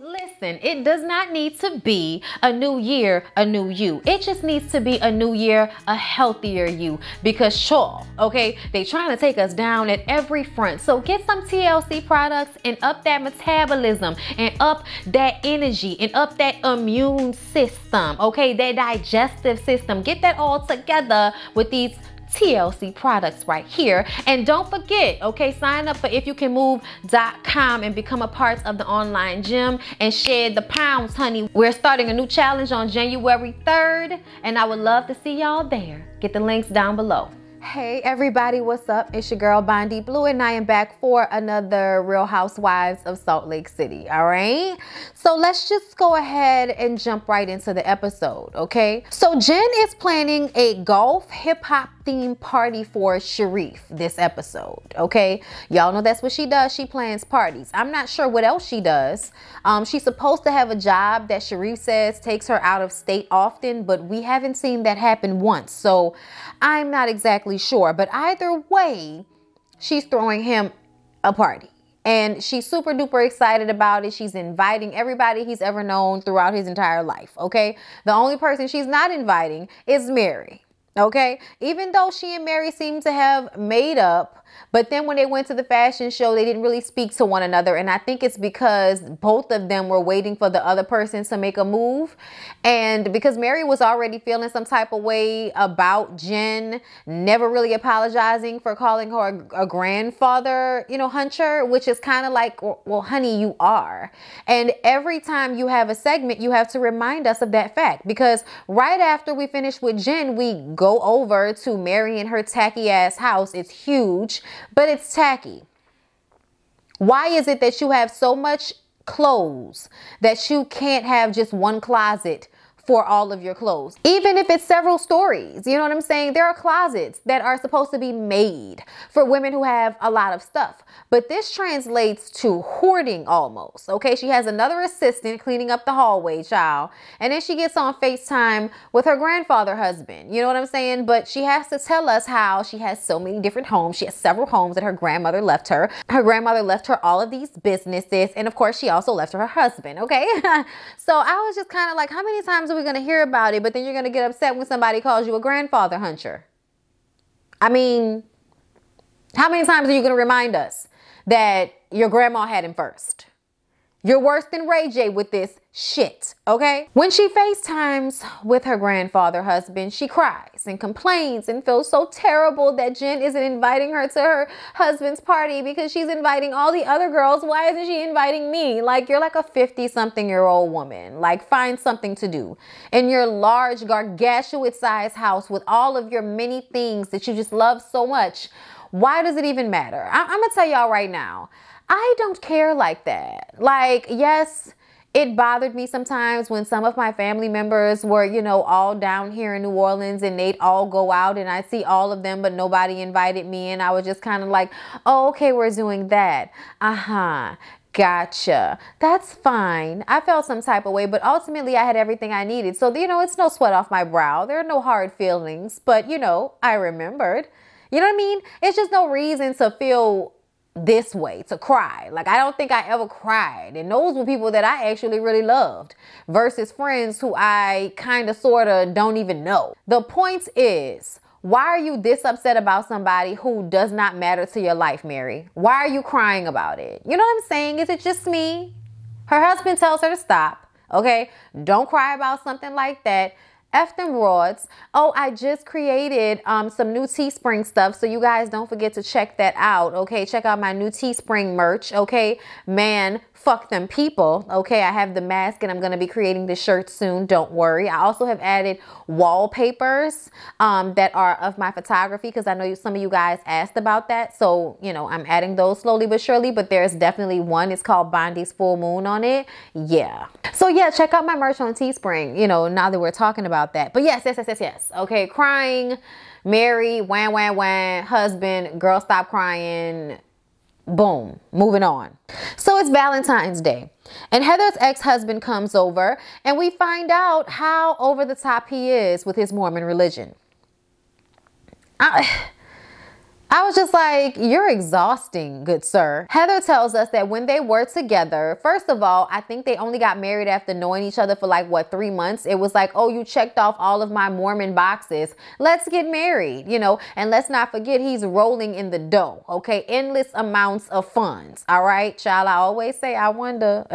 Listen, it does not need to be a new year, a new you. It just needs to be a new year, a healthier you. Because sure, okay, they trying to take us down at every front. So get some TLC products and up that metabolism and up that energy and up that immune system, okay, that digestive system. Get that all together with these TLC products right here. And don't forget, okay, sign up for ifyoucanmove.com and become a part of the online gym and shed the pounds, honey. We're starting a new challenge on January 3rd, and I would love to see y'all there. Get the links down below. Hey everybody, what's up? It's your girl Bondi Blue, and I am back for another Real Housewives of Salt Lake City. All right, so let's just go ahead and jump right into the episode. Okay, so Jen is planning a golf hip-hop themed party for Sharrieff this episode. Okay, y'all know that's what she does. She plans parties. I'm not sure what else she does. She's supposed to have a job that Sharrieff says takes her out of state often, but we haven't seen that happen once, so I'm not exactly sure. But either way, she's throwing him a party and she's super duper excited about it. She's inviting everybody he's ever known throughout his entire life. Okay, the only person she's not inviting is Mary. Okay, even though she and Mary seem to have made up, but then when they went to the fashion show, they didn't really speak to one another. And I think it's because both of them were waiting for the other person to make a move. And because Mary was already feeling some type of way about Jen, never really apologizing for calling her a grandfather, you know, hunter, which is kind of like, well, honey, you are. And every time you have a segment, you have to remind us of that fact, because right after we finish with Jen, we go over to Mary and her tacky ass house. It's huge, but it's tacky. Why is it that you have so much clothes that you can't have just one closet for all of your clothes? Even if it's several stories, you know what I'm saying? There are closets that are supposed to be made for women who have a lot of stuff. But this translates to hoarding almost, okay? She has another assistant cleaning up the hallway, child. And then she gets on FaceTime with her grandfather husband, you know what I'm saying? But she has to tell us how she has so many different homes. She has several homes that her grandmother left her. Her grandmother left her all of these businesses. And of course, she also left her husband, okay? So I was just kind of like, how many times are we going to hear about it, but then you're going to get upset when somebody calls you a grandfather hunter? I mean, how many times are you going to remind us that your grandma had him first? You're worse than Ray J with this shit, okay? When she FaceTimes with her grandfather husband, she cries and complains and feels so terrible that Jen isn't inviting her to her husband's party because she's inviting all the other girls. Why isn't she inviting me? Like, you're like a 50-something-year-old woman. Like, find something to do in your large, gargantuan-sized house with all of your many things that you just love so much. Why does it even matter? I'm gonna tell y'all right now, I don't care like that. Like, yes, it bothered me sometimes when some of my family members were, you know, all down here in New Orleans and they'd all go out and I'd see all of them, but nobody invited me. And I was just kind of like, oh, okay, we're doing that. Gotcha. That's fine. I felt some type of way, but ultimately I had everything I needed. So, you know, it's no sweat off my brow. There are no hard feelings, but, you know, I remembered. You know what I mean? It's just no reason to feel this way, to cry. Like, I don't think I ever cried. And those were people that I actually really loved versus friends who I kind of sort of don't even know. The point is, why are you this upset about somebody who does not matter to your life, Mary? Why are you crying about it? You know what I'm saying? Is it just me? Her husband tells her to stop. Okay? Don't cry about something like that. F them broads. Oh, I just created some new Teespring stuff, so you guys don't forget to check that out. Okay, check out my new Teespring merch. Okay, man, fuck them people. Okay, I have the mask and I'm gonna be creating the shirt soon. Don't worry. I also have added wallpapers that are of my photography, because I know some of you guys asked about that. So, you know, I'm adding those slowly but surely, but there's definitely one. It's called Bondi's Full Moon on it. Yeah. So yeah, check out my merch on Teespring, you know, now that we're talking about that. But yes. Okay, crying, Mary, wham, husband, girl, stop crying. Boom, moving on. So it's Valentine's Day and Heather's ex-husband comes over and we find out how over the top he is with his Mormon religion. I was just like, you're exhausting, good sir. Heather tells us that when they were together, first of all, I think they only got married after knowing each other for like, what, 3 months? It was like, oh, you checked off all of my Mormon boxes. Let's get married, you know, and let's not forget he's rolling in the dough, okay? Endless amounts of funds, all right? Child, I always say, I wonder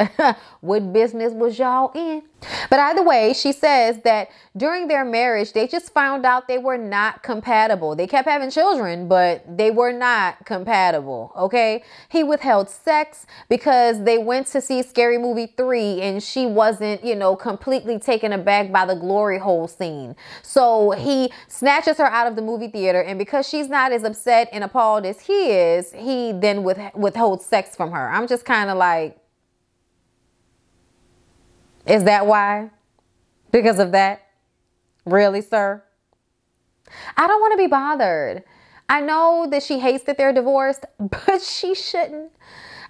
what business was y'all in? But either way, she says that during their marriage, they just found out they were not compatible. They kept having children, but they were not compatible, okay? He withheld sex because they went to see Scary Movie 3 and she wasn't, you know, completely taken aback by the glory hole scene. So he snatches her out of the movie theater, and because she's not as upset and appalled as he is, he then withholds sex from her. I'm just kind of like, is that why? Because of that? Really, sir? I don't want to be bothered. I know that she hates that they're divorced, but she shouldn't.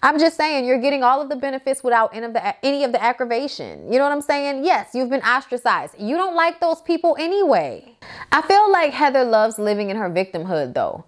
I'm just saying, you're getting all of the benefits without any of the aggravation. You know what I'm saying? Yes, you've been ostracized. You don't like those people anyway. I feel like Heather loves living in her victimhood, though.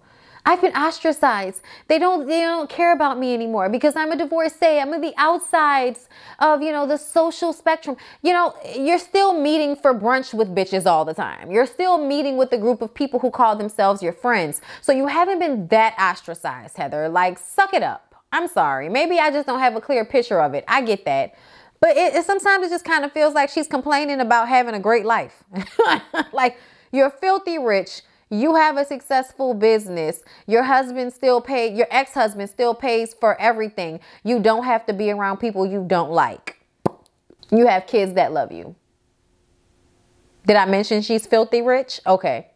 I've been ostracized. They don't care about me anymore because I'm a divorcee. I'm on the outsides of, you know, the social spectrum. You know, you're still meeting for brunch with bitches all the time. You're still meeting with a group of people who call themselves your friends. So you haven't been that ostracized, Heather. Like, suck it up. I'm sorry. Maybe I just don't have a clear picture of it. I get that. But sometimes it just kind of feels like she's complaining about having a great life. Like, you're filthy rich. You have a successful business. Your husband still pays, your ex-husband still pays for everything. You don't have to be around people you don't like. You have kids that love you. Did I mention she's filthy rich? Okay.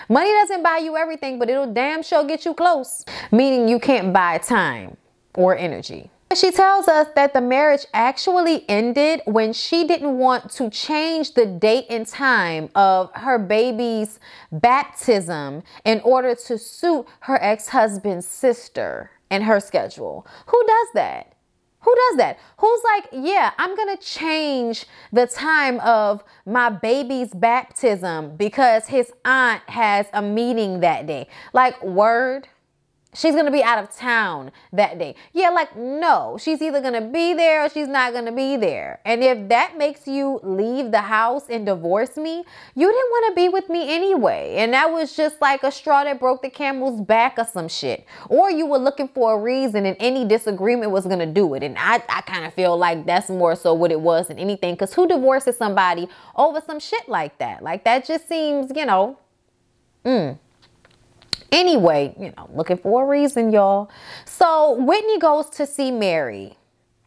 Money doesn't buy you everything, but it'll damn sure get you close. Meaning you can't buy time or energy. She tells us that the marriage actually ended when she didn't want to change the date and time of her baby's baptism in order to suit her ex-husband's sister and her schedule. Who does that? Who does that? Who's like, yeah, I'm going to change the time of my baby's baptism because his aunt has a meeting that day. Like, word? She's going to be out of town that day. Yeah, like, no, she's either going to be there or she's not going to be there. And if that makes you leave the house and divorce me, you didn't want to be with me anyway. And that was just like a straw that broke the camel's back or some shit. Or you were looking for a reason and any disagreement was going to do it. And I kind of feel like that's more so what it was than anything. Because who divorces somebody over some shit like that? Like, that just seems, you know, Anyway, you know, looking for a reason, y'all. So Whitney goes to see Mary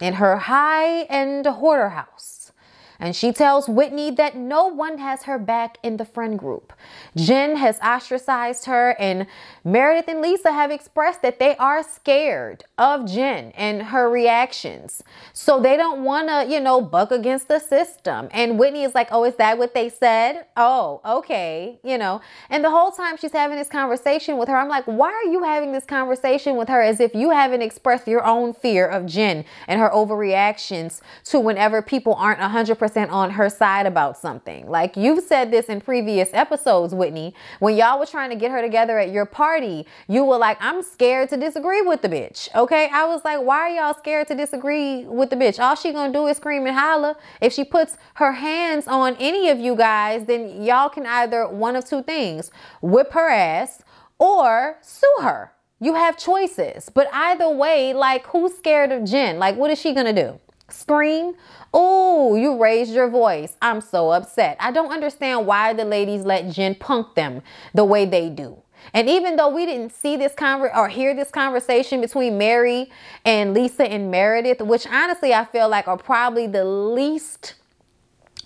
in her high-end hoarder house. And she tells Whitney that no one has her back in the friend group. Jen has ostracized her, and Meredith and Lisa have expressed that they are scared of Jen and her reactions. So they don't want to, you know, buck against the system. And Whitney is like, oh, is that what they said? Oh, okay, you know. And the whole time she's having this conversation with her, I'm like, why are you having this conversation with her as if you haven't expressed your own fear of Jen and her overreactions to whenever people aren't 100% on her side about something? Like, you've said this in previous episodes, Whitney. When y'all were trying to get her together at your party, you were like, I'm scared to disagree with the bitch. Okay, I was like, why are y'all scared to disagree with the bitch? All she gonna do is scream and holler. If she puts her hands on any of you guys, then y'all can either one of two things: whip her ass or sue her. You have choices. But either way, like, who's scared of Jen? Like, what is she gonna do? Scream? Oh, you raised your voice. I'm so upset. I don't understand why the ladies let Jen punk them the way they do. And even though we didn't see this or hear this conversation between Mary and Lisa and Meredith, which honestly I feel like are probably the least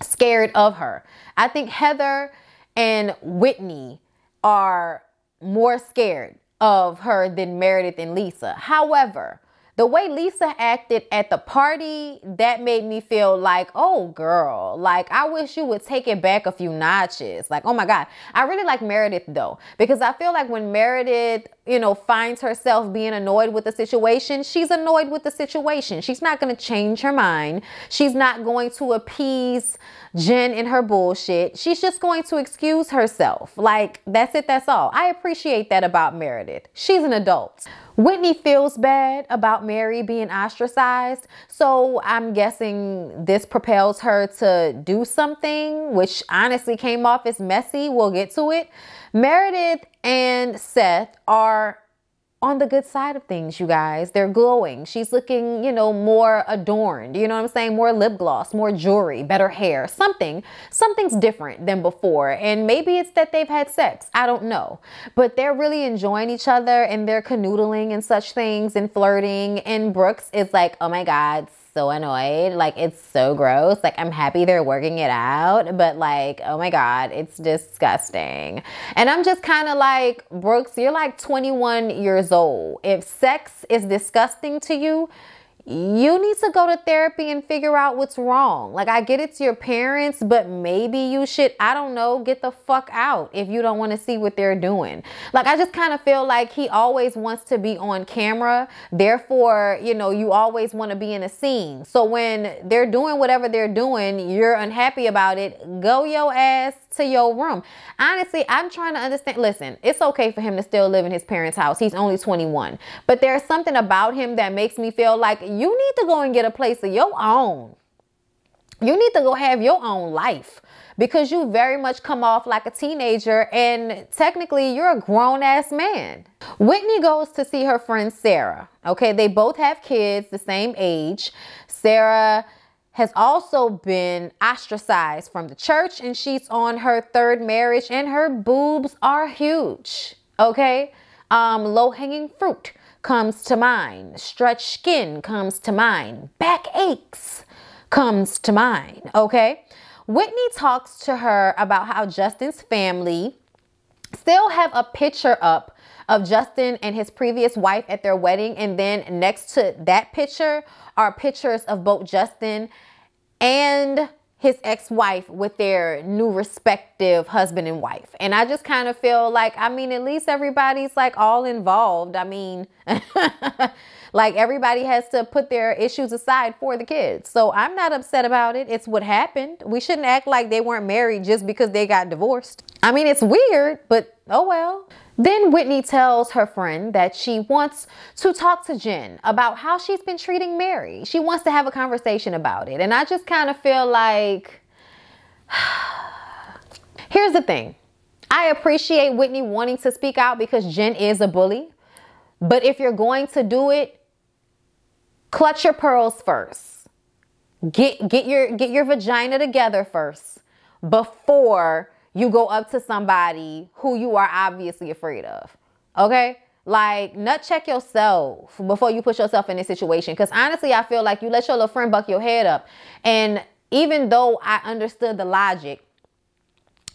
scared of her. I think Heather and Whitney are more scared of her than Meredith and Lisa. However, the way Lisa acted at the party, that made me feel like, oh, girl, like, I wish you would take it back a few notches. Like, oh, my God. I really like Meredith, though, because I feel like when Meredith finds herself being annoyed with the situation, she's annoyed with the situation. She's not going to change her mind. She's not going to appease Jen in her bullshit. She's just going to excuse herself. Like, that's it. That's all. I appreciate that about Meredith. She's an adult. Whitney feels bad about Mary being ostracized, so I'm guessing this propels her to do something, which honestly came off as messy. We'll get to it. Meredith and Seth are on the good side of things, you guys. They're glowing. She's looking, more adorned. You know what I'm saying? More lip gloss, more jewelry, better hair, something's different than before. And maybe it's that they've had sex. I don't know. But they're really enjoying each other and they're canoodling and such things and flirting. And Brooks is like, oh my God, so annoyed. Like, it's so gross. Like, I'm happy they're working it out, but like, oh my God, it's disgusting. And I'm just kind of like, Brooks, you're like 21 years old. If sex is disgusting to you, you need to go to therapy and figure out what's wrong. Like, I get it's your parents, but maybe you should, I don't know, get the fuck out if you don't want to see what they're doing. Like, I just kind of feel like he always wants to be on camera. Therefore, you always want to be in a scene. So when they're doing whatever they're doing, you're unhappy about it, go your ass to your room. Honestly, I'm trying to understand. Listen, it's okay for him to still live in his parents' house. He's only 21. But there's something about him that makes me feel like you need to go and get a place of your own. You need to go have your own life, because you very much come off like a teenager and technically you're a grown-ass man. Whitney goes to see her friend Sarah. Okay, they both have kids the same age. Sarah has also been ostracized from the church and she's on her third marriage and her boobs are huge. Okay, low-hanging fruit comes to mind. Stretched skin comes to mind. Back aches comes to mind. Okay. Whitney talks to her about how Justin's family still have a picture up of Justin and his previous wife at their wedding. And then next to that picture are pictures of both Justin and his ex-wife with their new respective husband and wife. And I just kind of feel like, at least everybody's like all involved. Like everybody has to put their issues aside for the kids. So I'm not upset about it. It's what happened. We shouldn't act like they weren't married just because they got divorced. It's weird, but oh well. Then Whitney tells her friend that she wants to talk to Jen about how she's been treating Mary. She wants to have a conversation about it. And I just kind of feel like, here's the thing. I appreciate Whitney wanting to speak out because Jen is a bully. But if you're going to do it, clutch your pearls first. Get your vagina together first before you go up to somebody who you are obviously afraid of. Okay? Like, nut check yourself before you put yourself in this situation. Because honestly, I feel like you let your little friend buck your head up. And even though I understood the logic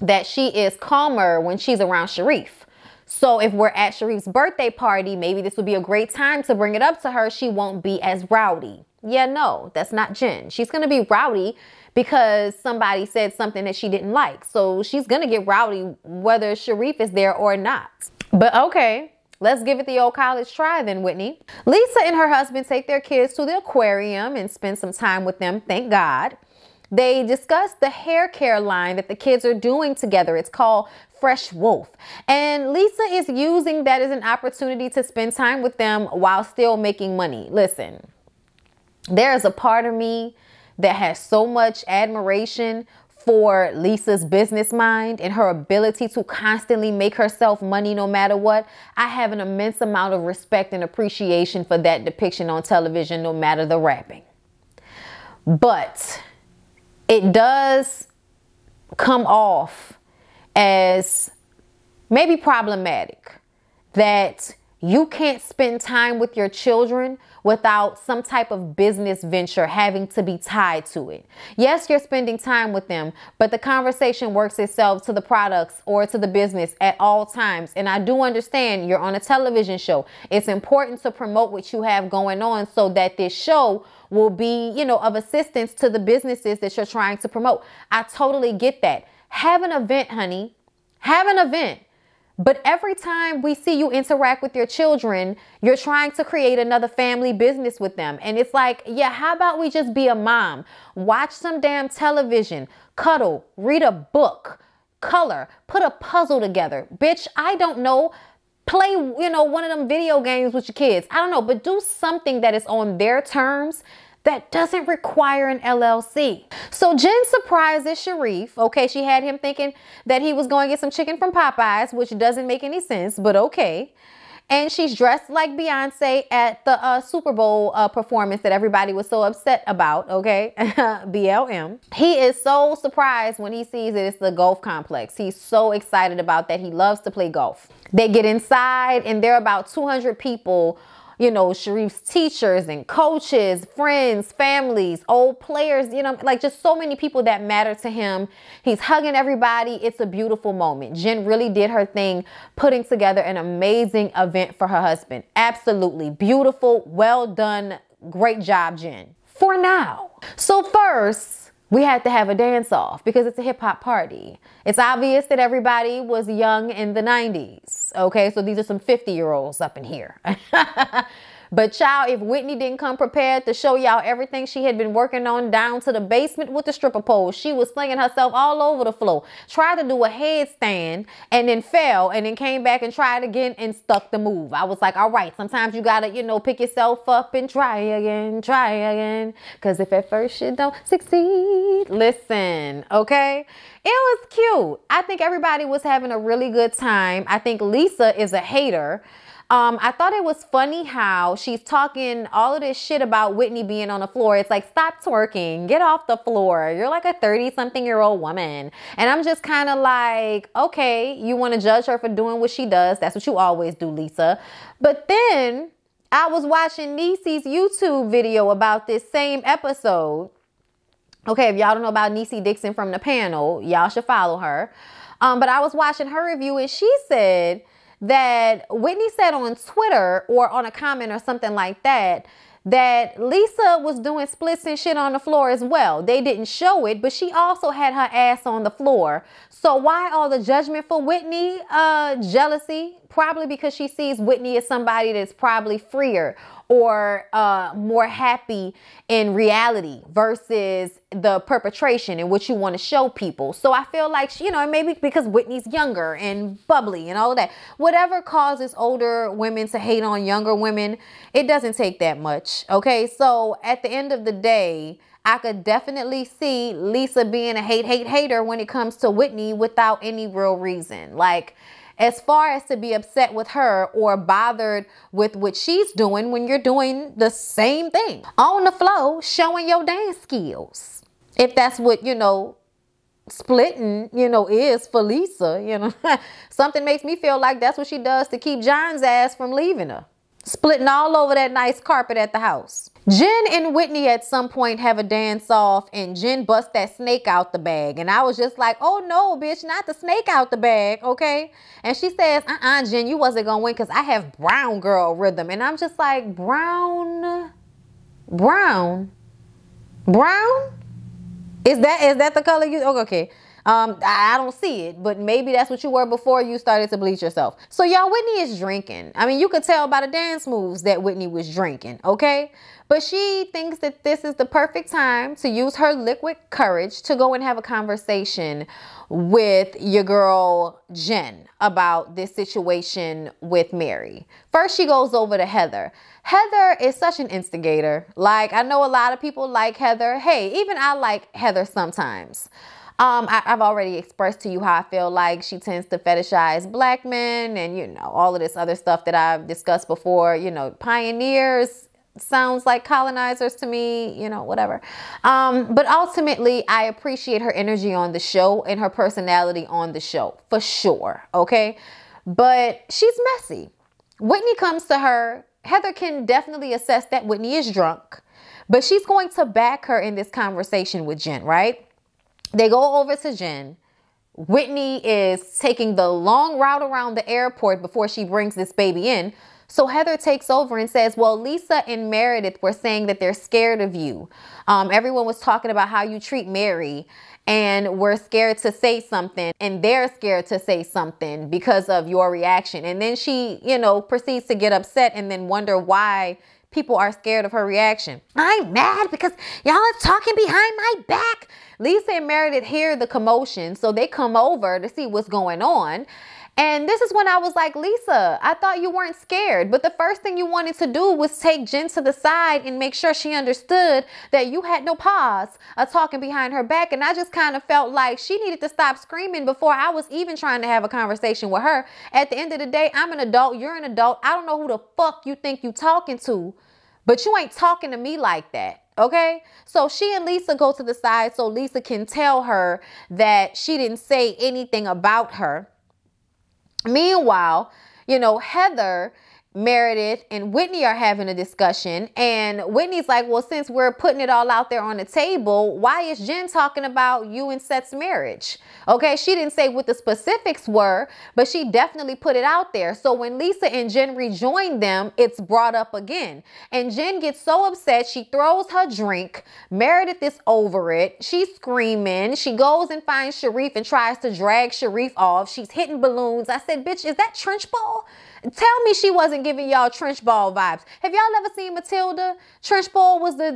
that she is calmer when she's around Sharif. So if we're at Sharif's birthday party, maybe this would be a great time to bring it up to her. She won't be as rowdy. Yeah, no, that's not Jen. She's going to be rowdy because somebody said something that she didn't like. So she's going to get rowdy whether Sharif is there or not. But okay, let's give it the old college try then, Whitney. Lisa and her husband take their kids to the aquarium and spend some time with them, thank God. They discuss the hair care line that the kids are doing together. It's called Fresh Wolf. And Lisa is using that as an opportunity to spend time with them while still making money. Listen, there's a part of me that has so much admiration for Lisa's business mind and her ability to constantly make herself money no matter what. I have an immense amount of respect and appreciation for that depiction on television, no matter the rapping. But it does come off as maybe problematic that you can't spend time with your children without some type of business venture having to be tied to it. Yes, you're spending time with them, but the conversation works itself to the products or to the business at all times. And I do understand you're on a television show. It's important to promote what you have going on so that this show will be, of assistance to the businesses that you're trying to promote. I totally get that. Have an event, honey. Have an event. But every time we see you interact with your children, you're trying to create another family business with them. And it's like, yeah, how about we just be a mom? Watch some damn television, cuddle, read a book, color, put a puzzle together. Bitch, I don't know. Play, you know, one of them video games with your kids. I don't know, but do something that is on their terms that doesn't require an LLC. So Jen surprises Sharif. Okay, she had him thinking that he was going to get some chicken from Popeyes, which doesn't make any sense, but okay. And she's dressed like Beyonce at the Super Bowl performance that everybody was so upset about, okay? BLM. He is so surprised when he sees it. It's the golf complex. He's so excited about that. He loves to play golf. They get inside and there are about 200 people, you know, Sharif's teachers and coaches, friends, families, old players, you know, like just so many people that matter to him. He's hugging everybody. It's a beautiful moment. Jen really did her thing, putting together an amazing event for her husband. Absolutely beautiful. Well done. Great job, Jen. For now. So first, we had to have a dance off because it's a hip hop party. It's obvious that everybody was young in the 90s. Okay, so these are some 50-year-olds up in here. But child, if Whitney didn't come prepared to show y'all everything she had been working on down to the basement with the stripper pole, she was slinging herself all over the floor. Tried to do a headstand and then fell and then came back and tried again and stuck the move. I was like, all right, sometimes you gotta, you know, pick yourself up and try again. Because if at first you don't succeed, listen, okay? It was cute. I think everybody was having a really good time. I think Lisa is a hater. I thought it was funny how she's talking all of this shit about Whitney being on the floor. It's like, stop twerking, get off the floor. You're like a 30-something-year-old woman. And I'm just kind of like, okay, you want to judge her for doing what she does. That's what you always do, Lisa. But then I was watching Niecy's YouTube video about this same episode. Okay, if y'all don't know about Niecy Dixon from the panel, y'all should follow her. But I was watching her review and she said that Whitney said on Twitter or on a comment or something like that, that Lisa was doing splits and shit on the floor as well. They didn't show it, but she also had her ass on the floor. So why all the judgment for Whitney? Jealousy? Probably because she sees Whitney as somebody that's probably freer or more happy in reality versus the perpetration and what you want to show people. So I feel like, you know, maybe because Whitney's younger and bubbly and all of that. Whatever causes older women to hate on younger women, it doesn't take that much. Okay, so at the end of the day, I could definitely see Lisa being a hater when it comes to Whitney without any real reason. Like, as far as to be upset with her or bothered with what she's doing when you're doing the same thing on the floor, showing your dance skills. If that's what, you know, splitting, you know, is for Lisa, you know, something makes me feel like that's what she does to keep John's ass from leaving her. Splitting all over that nice carpet at the house. Jen and Whitney at some point have a dance off and Jen busts that snake out the bag. And I was just like, oh no, bitch, not the snake out the bag, okay? And she says, Jen, you wasn't gonna win because I have brown girl rhythm. And I'm just like, brown? Is that the color you, okay. I don't see it, but maybe that's what you were before you started to bleach yourself. So y'all, Whitney is drinking. I mean, you could tell by the dance moves that Whitney was drinking, okay? But she thinks that this is the perfect time to use her liquid courage to go and have a conversation with your girl Jen about this situation with Mary. First, she goes over to Heather. Heather is such an instigator. Like, I know a lot of people like Heather. Hey, even I like Heather sometimes. I've already expressed to you how I feel like she tends to fetishize black men and, you know, all of this other stuff that I've discussed before. You know, pioneers sounds like colonizers to me, you know, whatever. But ultimately, I appreciate her energy on the show and her personality on the show for sure. Okay. But she's messy. Whitney comes to her. Heather can definitely assess that Whitney is drunk, but she's going to back her in this conversation with Jen, right? They go over to Jen. Whitney is taking the long route around the airport before she brings this baby in. So Heather takes over and says, well, Lisa and Meredith were saying that they're scared of you. Everyone was talking about how you treat Mary, and we're scared to say something, and they're scared to say something because of your reaction. And then she, you know, proceeds to get upset and then wonder why people are scared of her reaction. I'm mad because y'all are talking behind my back. Lisa and Meredith hear the commotion, so they come over to see what's going on. And this is when I was like, Lisa, I thought you weren't scared. But the first thing you wanted to do was take Jen to the side and make sure she understood that you had no pause of talking behind her back. And I just kind of felt like she needed to stop screaming before I was even trying to have a conversation with her. At the end of the day, I'm an adult. You're an adult. I don't know who the fuck you think you talking to, but you ain't talking to me like that. Okay, so she and Lisa go to the side so Lisa can tell her that she didn't say anything about her. Meanwhile, you know, Heather, Meredith, and Whitney are having a discussion, and Whitney's like, well, since we're putting it all out there on the table, why is Jen talking about you and Seth's marriage? Okay, she didn't say what the specifics were, but she definitely put it out there. So when Lisa and Jen rejoin them, it's brought up again. And Jen gets so upset, she throws her drink. Meredith is over it. She's screaming. She goes and finds Sharif and tries to drag Sharif off. She's hitting balloons. I said, bitch, is that trench ball? Tell me she wasn't giving y'all trench ball vibes. Have y'all ever seen Matilda? Trench ball was the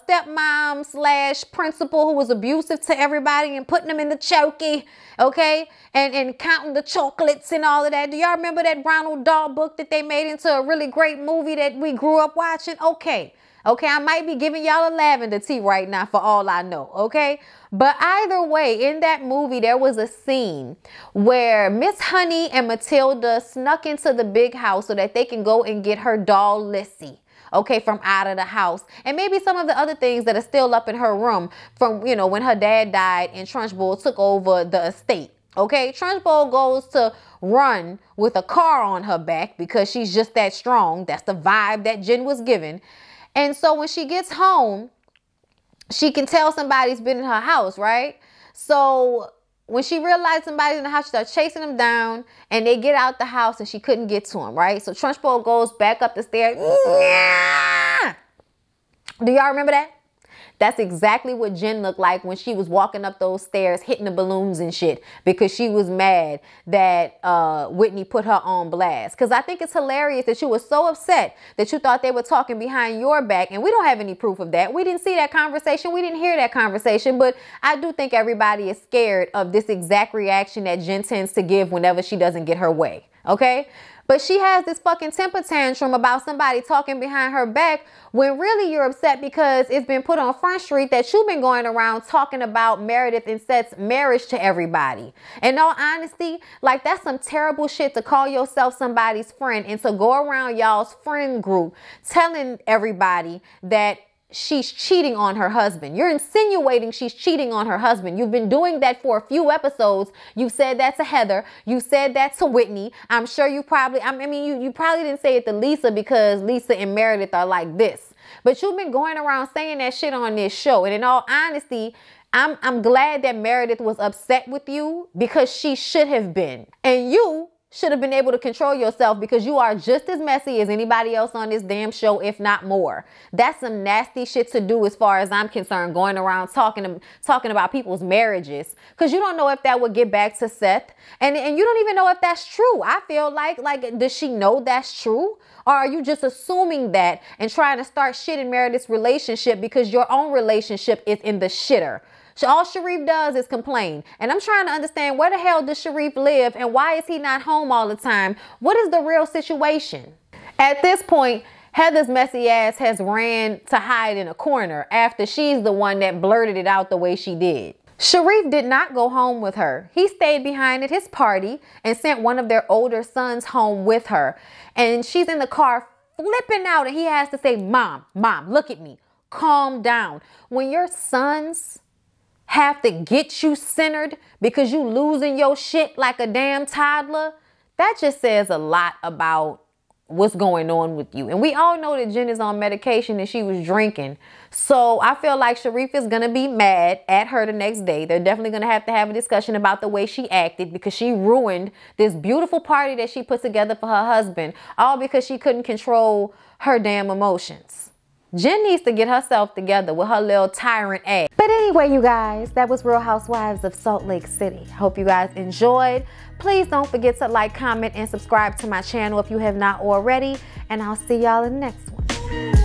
stepmom slash principal who was abusive to everybody and putting them in the chokey, okay? And counting the chocolates and all of that. Do y'all remember that Ronald Dahl book that they made into a really great movie that we grew up watching? Okay, I might be giving y'all a lavender tea right now for all I know, okay? But either way, in that movie, there was a scene where Miss Honey and Matilda snuck into the big house so that they can go and get her doll Lissy, okay, from out of the house. And maybe some of the other things that are still up in her room from, you know, when her dad died and Trunchbull took over the estate. Okay, Trunchbull goes to run with a car on her back because she's just that strong. That's the vibe that Jen was given. And so when she gets home, she can tell somebody's been in her house, right? So when she realized somebody's in the house, she starts chasing them down, and they get out the house, and she couldn't get to him, right? So Trunchbull goes back up the stairs. Do y'all remember that? That's exactly what Jen looked like when she was walking up those stairs, hitting the balloons and shit, because she was mad that Whitney put her on blast. Because I think it's hilarious that you were so upset that you thought they were talking behind your back, and we don't have any proof of that. We didn't see that conversation. We didn't hear that conversation, but I do think everybody is scared of this exact reaction that Jen tends to give whenever she doesn't get her way, okay? But she has this fucking temper tantrum about somebody talking behind her back when really you're upset because it's been put on Front Street that you've been going around talking about Meredith and Seth's marriage to everybody. In all honesty, like, that's some terrible shit to call yourself somebody's friend and to go around y'all's friend group telling everybody that she's cheating on her husband. You're insinuating she's cheating on her husband. You've been doing that for a few episodes. You said that to Heather. You said that to Whitney. I'm sure you probably, you probably didn't say it to Lisa because Lisa and Meredith are like this. But you've been going around saying that shit on this show. And in all honesty, I'm glad that Meredith was upset with you because she should have been. And you should have been able to control yourself because you are just as messy as anybody else on this damn show, if not more. That's some nasty shit to do as far as I'm concerned, going around talking about people's marriages, because you don't know if that would get back to Seth, and you don't even know if that's true. I feel like does she know that's true? Or are you just assuming that and trying to start shit in Meredith's relationship because your own relationship is in the shitter? So all Sharif does is complain. And I'm trying to understand, where the hell does Sharif live and why is he not home all the time? What is the real situation? At this point, Heather's messy ass has ran to hide in a corner after she's the one that blurted it out the way she did. Sharif did not go home with her. He stayed behind at his party and sent one of their older sons home with her. And she's in the car flipping out and he has to say, Mom, look at me. Calm down. When your sons have to get you centered because you losing your shit like a damn toddler, that just says a lot about what's going on with you. And we all know that Jen is on medication and she was drinking. So I feel like Sharif is going to be mad at her the next day. They're definitely going to have a discussion about the way she acted, because she ruined this beautiful party that she put together for her husband, all because she couldn't control her damn emotions. Jen needs to get herself together with her little tyrant ass. But anyway, you guys, that was Real Housewives of Salt Lake City. Hope you guys enjoyed. Please don't forget to like, comment, and subscribe to my channel if you have not already. And I'll see y'all in the next one.